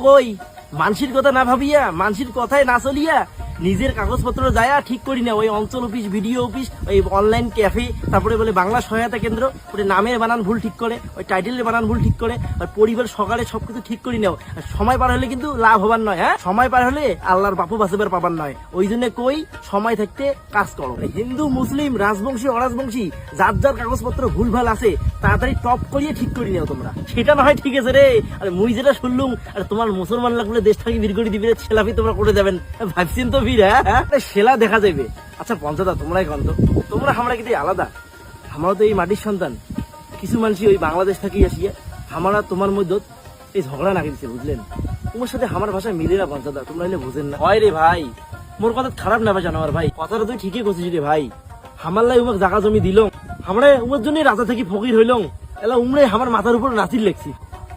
কই মানসির কথা না ভাবিয়া মানসির কথায় না চলিয়া নিজের কাগজপত্র যায় ঠিক করি না। ওই অঞ্চল অফিস, ভিডিও অফিস, ওই অনলাইন ক্যাফে, তারপরে বলে বাংলা সহায়তা কেন্দ্র, ওই নামের বানান ভুল ঠিক করে, ওই টাইটেলের বানান ভুল ঠিক করে, আর পরিবার সকালে সবকিছু ঠিক করি নাও। আর সময় পার হলে কিন্তু লাভ হবার নয়। হ্যাঁ, সময় পার হলে আল্লাহর বাপু বাঁচাবার পাবার নয়। ওই জন্য কই সময় থাকতে কাজ করো। হিন্দু, মুসলিম, রাজবংশী, অরাজবংশী, যার যার কাগজপত্র ভুলভাল আছে তাড়াতাড়ি টপ করিয়ে ঠিক করি নাও তোমরা। সেটা না হয় ঠিক আছে রে, আর মুই যেটা শুনলুম, আর তোমার মুসলমান লাগলে দেশ থেকে বীর করে দিবে, ছেলাফি তোমরা করে যাবেন ভাবছেন তো বীর। হ্যাঁ, সেলা দেখা যাবে। আচ্ছা পঞ্চাদা, তোমরাই কন্ত, তোমরা আমরা কিন্তু আলাদা। আমরা তো এই মাটির সন্তান। কিছু মানুষই ওই বাংলাদেশ থেকে আসিয়া আমরা তোমার মধ্যে এই ঝগড়া নাকি দিচ্ছে, বুঝলেন? তোমার সাথে আমার ভাষা মিলে না পঞ্চাদা, তোমরা এলে বুঝেন না। হয় রে ভাই, মোর কথা খারাপ না জানো আমার ভাই, কথাটা তুই ঠিকই করছিস রে ভাই। আমার লাই উমাক জাগা জমি দিল, আমরা উমার জন্য রাজা থেকে ফকির হইলাম, এলা উমরে আমার মাথার উপর নাচির লেগছি।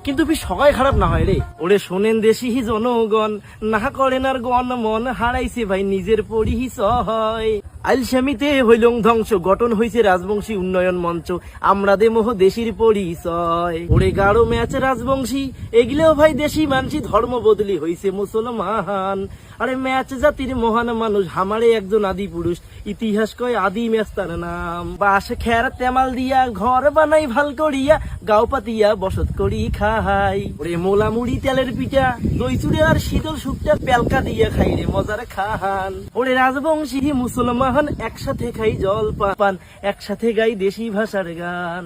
কিন্তু সবাই খারাপ না হয় রে। ওরে শোনেন দেশি জনগণ, না করেন আর গণ মন হারাইছে ভাই নিজের পরিচয়। আইলসামিতে হইলং ধ্বংস, গঠন হইছে রাজবংশী উন্নয়ন মঞ্চ, আমরা দে মোহ দেশির পরিচয়। ওরে গাঢ় ম্যাচ রাজবংশী, এগুলেও ভাই দেশি মানসি, ধর্ম বদলি হইছে মুসলমান। আরে ম্যাচ জাতির মহান মানুষ, হামারে একজন আদি পুরুষ, ইতিহাস কয় আদি ম্যাচ তার নাম। বাস খের তেমাল দিয়া ঘর বানাই ভাল করিয়া, গাও পাতিয়া বসত করি খাই। ওরে মোলা মুড়ি তেলের পিঠা, দই চুড়ে আর শীতল শুকটা পেলকা দিয়া খাই রে মজার খান। ওরে রাজবংশী মুসলমান একসাথে খাই জল পান, একসাথে গাই দেশি ভাষার গান।